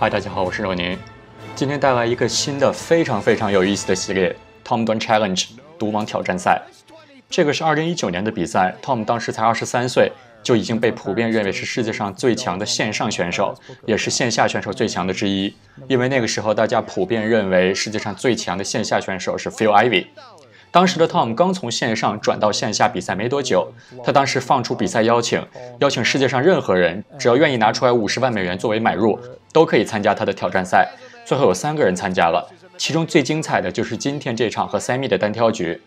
嗨，大家好，我是肉宁，今天带来一个新的非常有意思的系列 Tom Dwan Challenge 毒王挑战赛。这个是2019年的比赛 ，Tom 当时才23岁，就已经被普遍认为是世界上最强的线上选手，也是线下选手最强的之一。因为那个时候大家普遍认为世界上最强的线下选手是 Phil Ivey。当时的 Tom 刚从线上转到线下比赛没多久，他当时放出比赛邀请世界上任何人，只要愿意拿出来50万美元作为买入，都可以参加他的挑战赛。最后有3个人参加了，其中最精彩的就是今天这场和 Sammy 的单挑局。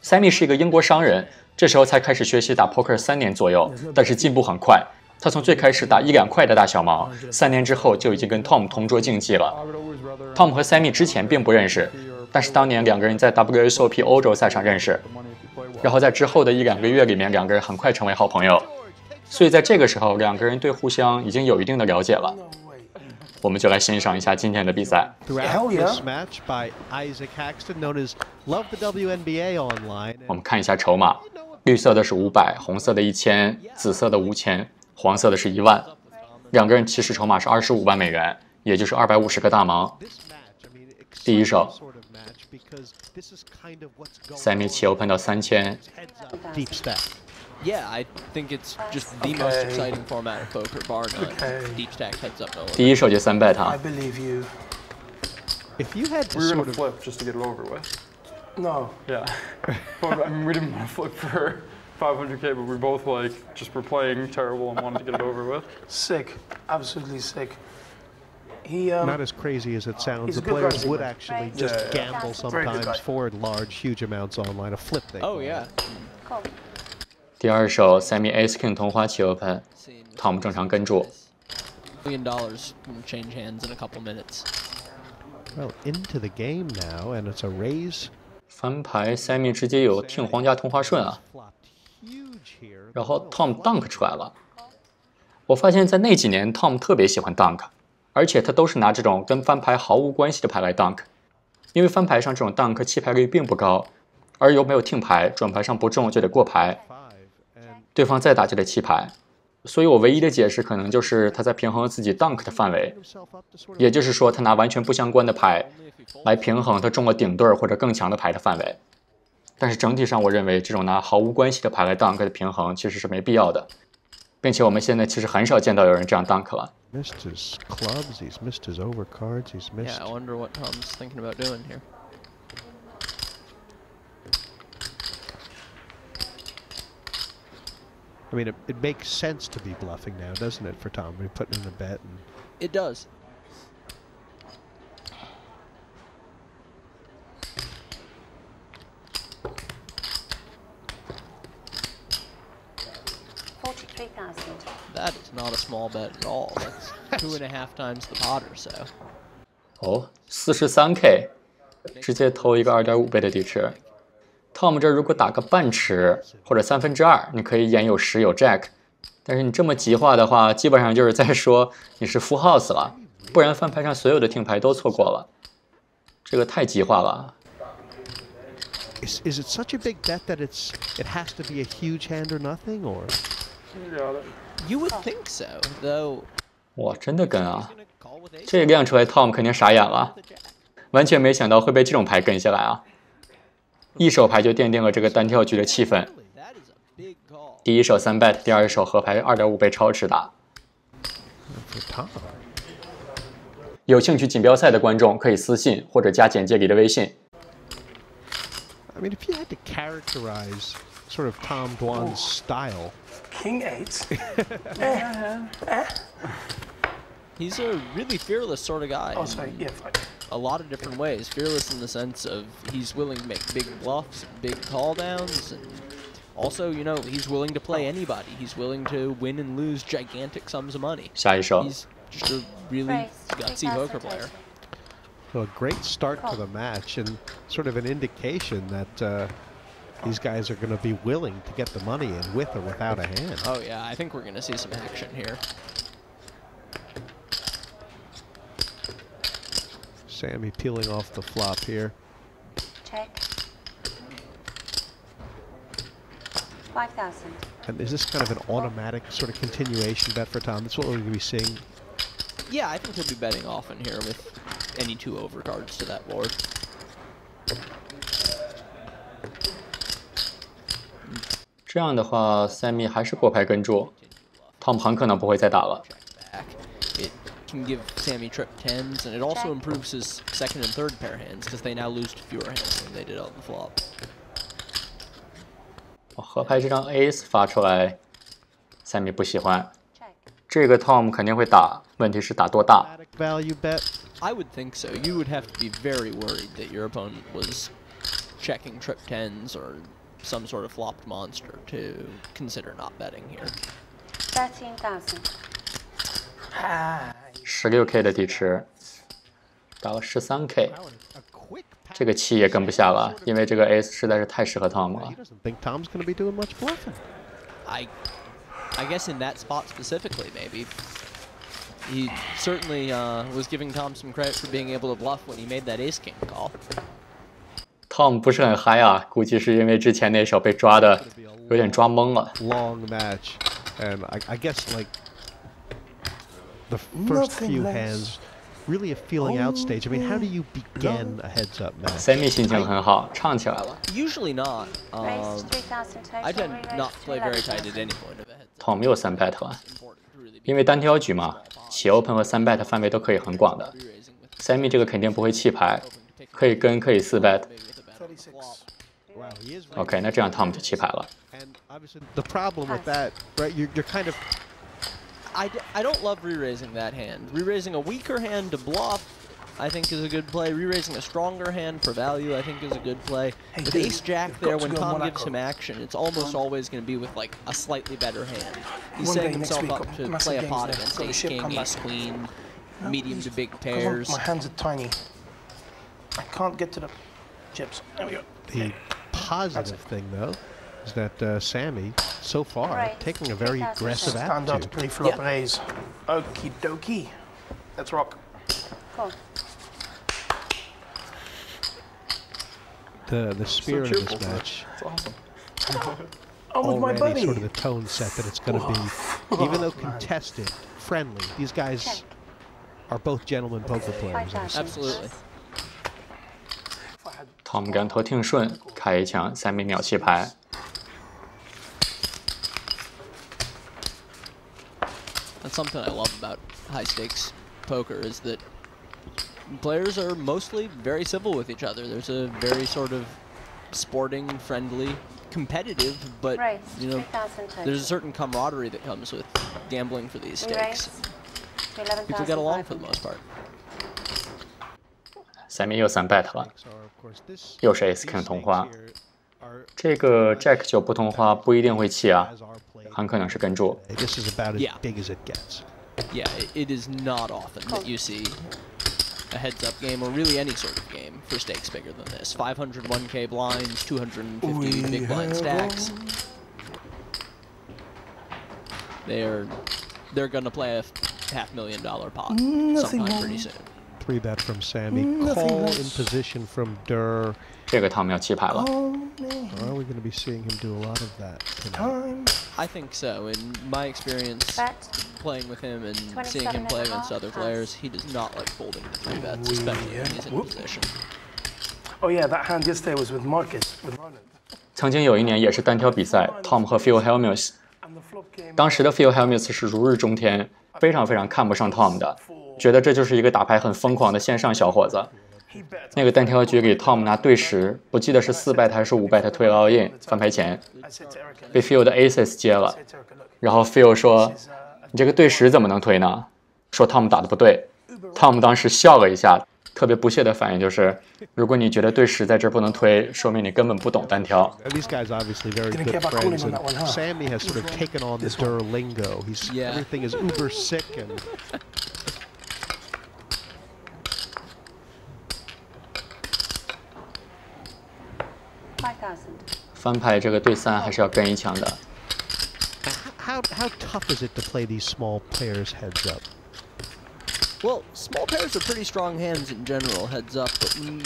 Sammy 是一个英国商人，这时候才开始学习打 poker 3年左右，但是进步很快。他从最开始打1-2块的大小盲，3年之后就已经跟 Tom 同桌竞技了。Tom 和 Sammy 之前并不认识，但是当年2个人在 WSOP 欧洲赛上认识，然后在之后的1-2个月里面，2个人很快成为好朋友。所以在这个时候，2个人对互相已经有一定的了解了。我们就来欣赏一下今天的比赛。我们看一下筹码，绿色的是500，红色的1000，紫色的5000，黄色的是1万。2个人起始筹码是25万美元，也就是250个大盲。第一手 ，Sammy 起 open 到3000。Yeah, I think it's just the most exciting format of poker, bar none. Deep stack heads up, no. 第一手就3 bet 哈。 I believe you. If you had to we were sort gonna of flip just to get it over with. No. Yeah. But, I mean, we didn't want to flip for 500K, but we both just were playing terrible and wanted to get it over with. Sick. Absolutely sick. not as crazy as it sounds. The players would actually just gamble sometimes for large, huge amounts online. A flip thing. Oh yeah.第二手 Sammy Ace King 同花起 open， Tom 正常跟住。$1 million can change hands in a couple minutes. Well, into the game now, and it's a raise. 翻牌 Sammy 直接有听皇家同花顺啊，然后 Tom dunk 出来了。我发现在那几年 Tom 特别喜欢 dunk， 而且他都是拿这种跟翻牌毫无关系的牌来 dunk， 因为翻牌上这种 dunk 弃牌率并不高，而又没有听牌，转牌上不中就得过牌，对方再打就得弃牌。所以我唯一的解释可能就是他在平衡自己 dunk 的范围，也就是说他拿完全不相关的牌来平衡他中了顶对或者更强的牌的范围。但是整体上我认为这种拿毫无关系的牌来 dunk 的平衡其实是没必要的，并且我们现在其实很少见到有人这样 dunk 了。Missed his clubs, he's missed his overcards, he's missed. Yeah, I wonder what Tom's thinking about doing here. I mean, it makes sense to be bluffing now, doesn't it, for Tom? We're putting in a bet. And It does. That is not a small bet at all. That's 2.5 times the pot or so. 哦，43K， 直接投一个2.5倍的底池。Tom 这如果打个半池或者2/3，你可以眼有10有 Jack， 但是你这么急化的话，基本上就是在说你是 full house 了，不然翻牌上所有的听牌都错过了，这个太急化了。Is it such a big bet that it has to be a huge hand or nothing, or? You would think so, though. 哇，真的跟啊！这亮出来 ，Tom 肯定傻眼了，完全没想到会被这种牌跟下来啊！一手牌就奠定了这个单挑局的气氛。第一手3 bet， 第二手合牌2.5倍超持打。有兴趣锦标赛的观众可以私信或者加简介里的微信。I mean, if you had to characterize sort of Tom Dwan's style. King 8. He's a really fearless sort of guy. Oh, sorry. Yeah, fine. A lot of different ways. Fearless in the sense of he's willing to make big bluffs, big call downs, and also, you know, he's willing to play anybody. He's willing to win and lose gigantic sums of money. 下一手 He's just a really gutsy poker player. So a great start to the match and sort of an indication that these guys are going to be willing to get the money in with or without a hand. Oh yeah, I think we're going to see some action here. Sammy peeling off the flop here. Check. 5,000. And is this kind of an automatic sort of continuation bet for Tom? That's what we're going to be seeing. Yeah, I think he'll be betting often here with any 2 overcards to that board. 这样的话，Sammy 还是过牌跟注，Tom 很可能不会再打了。 It can give Sammy trip 10s, and it also improves his second and third pair hands because they now lose to fewer hands than they did on the flop. 合牌这张 Ace 发出来，Sammy 不喜欢。这个 Tom 肯定会打，问题是打多大？ Value bet. I would think so. You would have to be very worried that your opponent was checking trip 10s or some sort of flopped monster to consider not betting here. 13,000. 16K 的底池，打了13K， A quick 这个7也跟不下了，因为这个 Ace 实在是太适合 Tom 了 He。doesn't think Tom's going to be doing much bluffing. I guess in that spot specifically, maybe. He certainly was giving Tom some credit for being able to bluff when he made that ace-king call. Tom 不是很嗨啊，估计是因为之前那手被抓的有点抓懵了。 Long match, and I guess like the first few hands, really a feeling out stage. I mean, how do you begin a heads-up match? Sammy 心情很好，唱起来了。 Usually not. Raised 3,000 total. I tend re-raised not to play very 11,000. tight at any point of a heads-up. Tom 又3 bet 了， Important to really be 因为单挑局嘛，起 open 和3 bet 范围都可以很广的。 re-raising with Sammy 这个肯定不会弃牌，可以跟可以4 bet。 maybe with a bet on the flop. Wow, he is. OK， 那这样 Tom 就弃牌了。 And obviously, the problem with that, right? You're kind of I don't love re-raising that hand. Re-raising a weaker hand to bluff, I think is a good play. Re-raising a stronger hand for value, I think is a good play. Hey, With dude, ace-jack you've there, got to when go Tom Monaco. gives him action, it's almost always going to be with like a slightly better hand. He's One setting day next himself week, up got to massive play a games pot there. against Got a ship ace-king, come back. ace-queen, medium to big pairs. My hands are tiny. I can't get to the chips. There we go. the positive thing though is that Sammy so far Right. taking a very 3,000 aggressive Stand up, attitude. pre-flop raise. Okie dokie. Let's rock. Cool. The spirit of cheerful, this match It's awesome. Oh, with my already buddy. sort of the tone set that it's going to be, even though contested, friendly. These guys Check. are both gentlemen poker players. 5,000. Absolutely. Tom 跟头挺顺，开一枪，Sammy 秒弃牌。 That's something I love about high stakes poker is that players are mostly very civil with each other. There's a very sort of sporting, friendly, competitive, but Raised you know, 3,000 total. there's a certain camaraderie that comes with gambling for these Re-raised stakes. to People get along for the 11,500. most part. Sammy 又3 bet 了， So of course this 又是 Ace these King 同 stakes 花。 here are 这个 Jack 9不同花不一定会弃啊， as are played. 很可能是跟注。 This is about as Yeah. big as it gets. Yeah, it is not often that you see a heads-up game, or really any sort of game, for stakes bigger than this. 501k blinds, 250 big blind stacks. They're gonna play a $500,000 pot sometime pretty soon. 3 bet from Sammy. Call in position from Durr. 这个 Tom 要弃牌了。 Are we going to be seeing him do a lot of that tonight? I think so. In my experience Bet. playing with him and seeing him play against other players, he does not like folding to 3 bets, especially when he's in position. Oh yeah, that hand yesterday was with Marcus, with Ronald. 曾经有一年也是单挑比赛，Tom 和 Phil Hellmuth， And the flop game. 当时的 Phil Hellmuth 是如日中天，非常非常看不上 Tom 的，觉得这就是一个打牌很疯狂的线上小伙子。 He bet. 那个单挑局里 Tom 拿对10，不记得是4 bet 还是5 bet 推 all in 翻牌前， I said to Erica, 被 Phil 的 Aces 接了， I said to Erica, look, 然后 Phil 说 this is 你这个对10怎么能推呢？说 Tom 打的不对。Tom 当时笑了一下，特别不屑的反应就是，如果你觉得对10在这儿不能推，说明你根本不懂单挑。 These guys obviously very Didn't good care about friends, calling on and that one, huh? Sammy has sort of taken on the Durr lingo. He's Yeah. everything is uber sick and 5,000. 翻牌这个对3还是要跟一枪的。 how tough is it to play these small players heads up? Well, small pairs are pretty strong hands in general, heads up, but when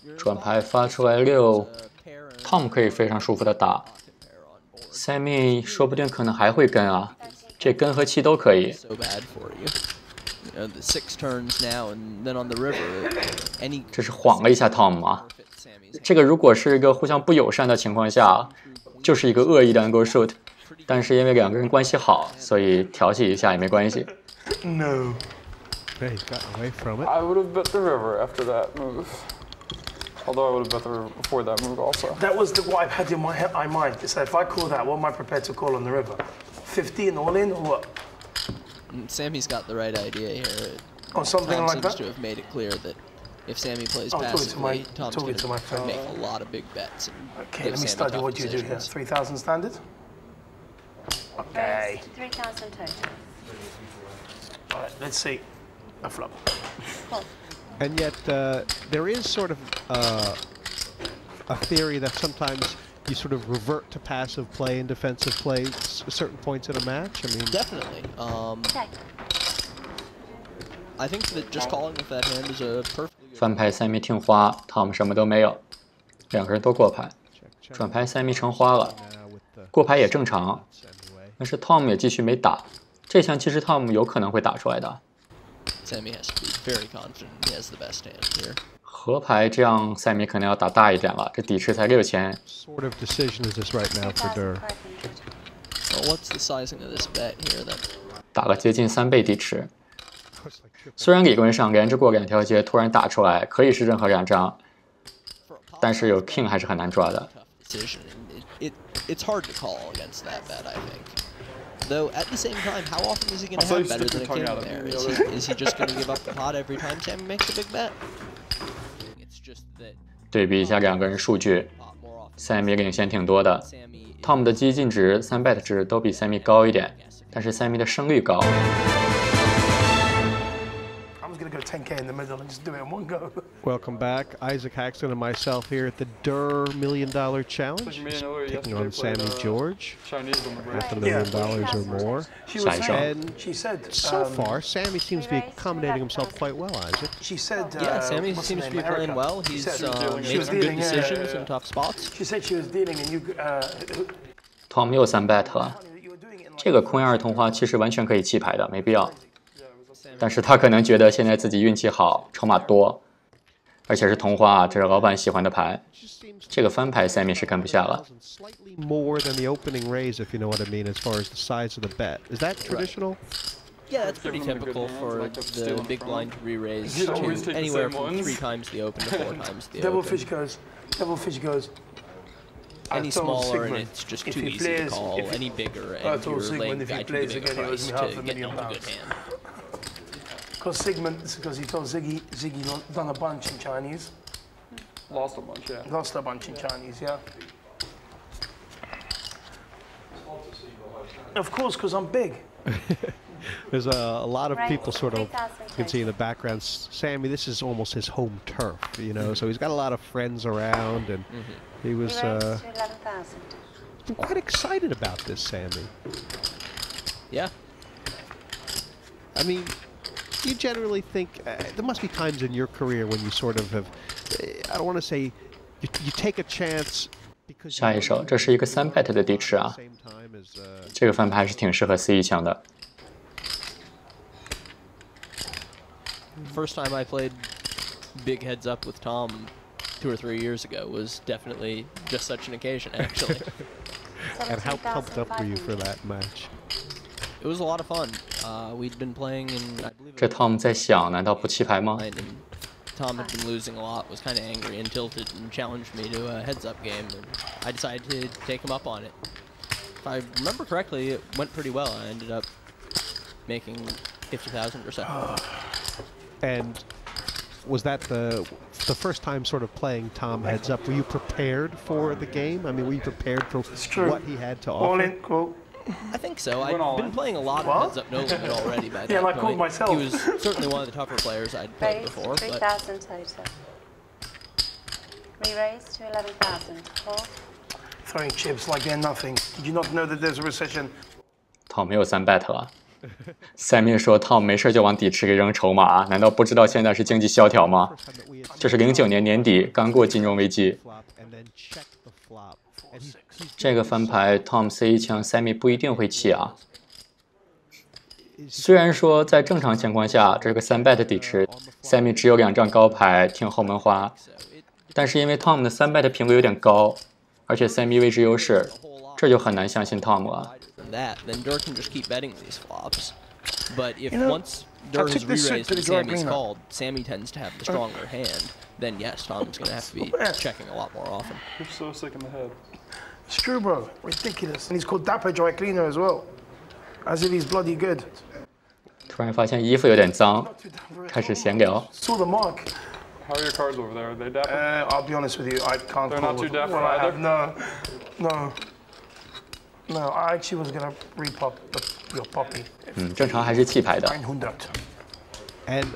you're 转牌发出来6 pair and，Tom 可以非常舒服的打 pair on board ，Sammy 说不定可能还会跟啊，这跟和弃都可以。 so bad for you. the 6 turns now, and then on the river, any 这是晃了一下 Tom 啊。这个如果是一个互相不友善的情况下，就是一个恶意的 angle shoot， 但是因为两个人关系好，所以调戏一下也没关系。No. Hey, he's gotten away from it. I would have bet the river after that move. Although I would have bet the river before that move also. That was what I had in my mind. It's like, if I call that, what am I prepared to call on the river? 15 all in or what? Sammy's got the right idea here. Or something Tom like seems that? to have made it clear that if Sammy plays Oh, talking to my- passively, Tom's talking going to my to friend. make a lot of big bets. And Okay, give let me Sammy study tough what you do here. decisions. 3,000 standard? Okay. Raise 3,000 total. All right, let's see. A flop. Call. And yet, there is sort of a theory that sometimes you sort of revert to passive play and defensive play at certain points in a match. I mean, Definitely. Check. I think that just calling with that hand is a perfectly good 翻牌Sammy 听花 ，Tom 什么都没有，两个人都过牌。转牌Sammy 成花了，过牌也正常，但是 Tom 也继续没打。这枪其实 Tom 有可能会打出来的。 Sammy has to be very confident he has the best hand here. 和牌这样Sammy可能要打大一点了，这底池才6000。sort of decision is this right now for 3,500. Dur? Well, what's the sizing of this bet here then? 打了接近3倍底池。虽然理论上连着过2条街突然打出来可以是任何2张，但是有 King 还是很难抓的。 Tough decision. It's hard to call against that bet, I think. Though at the same time, how often is he going to I have thought you better stuck than a your king tongue out there? at me the Is he just going to give up the pot every time Sammy makes a big bet? It's just that 对比一下两个人数据 pot more often. ，Sammy 领先挺多的 Sammy ，Tom 的激进值、3bet 值都比 Sammy 高一点，但是 Sammy 的胜率高。 I'm just going to go 10K in the middle and just do it in one go. Welcome back, Isaac Haxton and myself here at the Dur $1 Million Challenge, Like me and Louis taking yesterday on played, Sammy George Chinese on the break. with $1 million or more. She was Side saying, shot. she said, So far, Sammy seems to be accommodating himself quite well, Isaac. she said, Yeah, Sammy what's her seems to be name, playing Erica. well. She He's said- she made was some good dealing, decisions in tough spots. She said she was dealing and you, Tom 又3bet 了， you were doing it in like 这个空2同花其实完全可以弃牌的，没必要。但是他可能觉得现在自己运气好，筹码多，而且是同花，这是老板喜欢的牌。这个翻牌Sammy 是跟不下了。 Slightly more than the opening raise, if you know what I mean, as far as the size of the bet. Is that traditional? Yeah, that's pretty Giving him a good typical hand, for like the stealing big from blind him. to re-raise He'd always to take the anywhere same from ones. 3 times the open to 4 times the Devil open. fish goes. I Any told smaller and Sigmund, it's just if too he easy to plays- call. if he- Any bigger I and told you're Sigmund laying if he guy too plays big a again, he owes price me to £500,000. get on a good hand. Because he told Ziggy done a bunch in Chinese. Lost a bunch, yeah. Lost a bunch in Chinese, yeah. Of course, because I'm big. There's a lot of Right. people sort of, 3,000 you can see in the background, Sammy, this is almost his home turf, you know, so he's got a lot of friends around, and he was Raise to 11,000. been quite excited about this, Sammy. Yeah. I mean, you generally think, there must be times in your career when you sort of have, I don't want to say, you take a chance because 下一手，这是一个3bet 的底池啊， same time as, 这个翻牌还是挺适合C1枪的。 First time I played big heads up with Tom 2 or 3 years ago was definitely just such an occasion, actually. and how pumped up were you for that match? It was a lot of fun. We'd been playing in, I believe, 这 Tom 在想，难道不弃牌吗？ and Tom had been losing a lot, was kind of angry and tilted, and challenged me to a heads-up game, and I decided to take him up on it. If I remember correctly, it went pretty well. I ended up making 50,000 or so. And was that the first time sort of playing Tom heads up? Were you prepared for the game? I mean, were you prepared for true. what he had to All offer? in, cool. I think so. Went all I'd been in. playing a lot What? of heads-up no limit already by that Yeah, and I called point. myself. He was certainly one of the tougher players I'd played Raise before, but 3,000 total. Re-raise to 11,000. Call. Throwing chips like they're nothing. Did you not know that there's a recession? Tom 没有3bet 了。Sammy 说 Tom 没事就往底池里扔筹码，难道不知道现在是经济萧条吗？ First time that we had 这是09年年底刚过金融危机， flop and then check the flop. And he's 这个翻牌 Tom C1枪 Sammy 不一定会弃啊。虽然说在正常情况下这是个3bet 底池 ，Sammy 只有2张高牌听后门花，但是因为 Tom 的3bet 频率有点高，而且 Sammy 位置优势，这就很难相信 Tom 了。Then Dirk can just keep betting these flops. But if once Dirk has re-raised and Sammy's called, Sammy tends to have the stronger hand, then yes, Tom's going to have to be checking a lot more often. You're so sick in the head. It's true, bro. Ridiculous. And he's called Dapper Dry Cleaner as well. As if he's bloody good. 突然发现衣服有点脏，开始闲聊。 Saw the mark. How are your cards over there? Are they dapper? I'll be honest with you, I can't. They're not too dapper what I either? have. No, I actually was gonna repop your poppy. 正常还是弃牌的。 100. And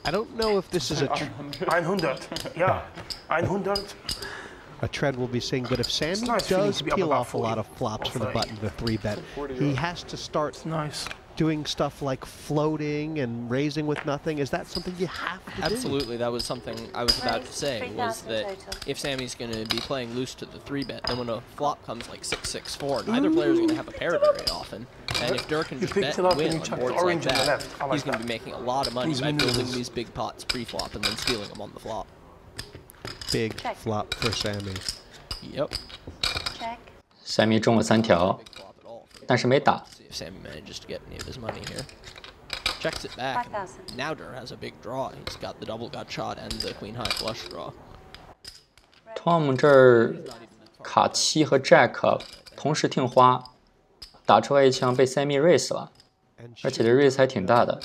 I don't know if this is 100. Yeah, 100. a trend we'll be seeing, but if Sammy nice feeling does to be up peel about off a lot 40 of flops for the or 30. button to 3-bet, he has to start Nice. doing stuff like floating and raising with nothing. Is that something you have to do? Absolutely, that was something I was about to say, was 3,000 that total. if Sammy's going to be playing loose to the 3-bet, then when a flop comes like 6-6-4, neither player's going to have a pair very often. And if Dirk can You just picked bet it up and and win you on chucked boards the like orange on the that, left. I like he's going to that. be making a lot of money These by building maneuvers. these big pots pre-flop and then stealing them on the flop. Big flop for Sammy. Yep. Check. Sammy 中了3条， Big flop at all. 但是没打。 See if Sammy manages to get any of his money here. Checks it back. 5,000. Now Dirk has a big draw. He's got the double gut shot and the queen high flush draw. Tom 这儿卡7和 Jack 同时听花，打出来一枪被 Sammy raise 了， And 而且这 raise 还挺大的。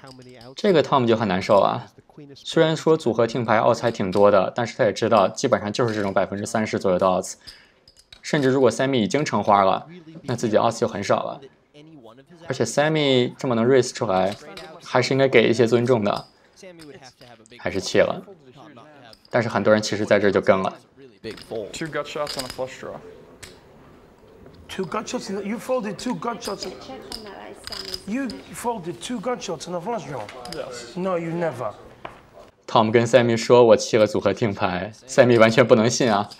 how many outs? 这个 Tom 就很难受啊。 The queen is 虽然说组合听牌 odds 还挺多的，但是他也知道基本上就是这种30%左右的 odds。甚至如果 Sammy 已经成花了，那自己 odds 就很少了。 Any one of his 而且 Sammy 这么能 raise 出来，还是应该给一些尊重的， Sammy would have to have a big 还是弃了。 Tom not to have 但是很多人其实在这儿就跟了。 a really big fold. 2 gut shots and a flush draw. 2 gut shots. You folded 2 gut shots. Check on that. That is Sammy's. You folded 2 gut shots and a flush draw. Yes. No, you never. Tom 跟 Sammy 说：“我弃了组合听牌。” Sammy 完全不能信啊！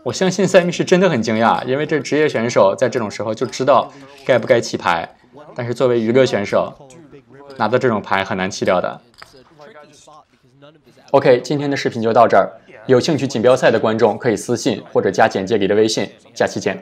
我相信 Sammy 是真的很惊讶，因为这职业选手在这种时候就知道该不该弃牌，但是作为娱乐选手，拿到这种牌很难弃掉的。It's a tricky spot because none of his outs OK， 今天的视频就到这儿。有兴趣锦标赛的观众可以私信或者加简介里的微信。下期见。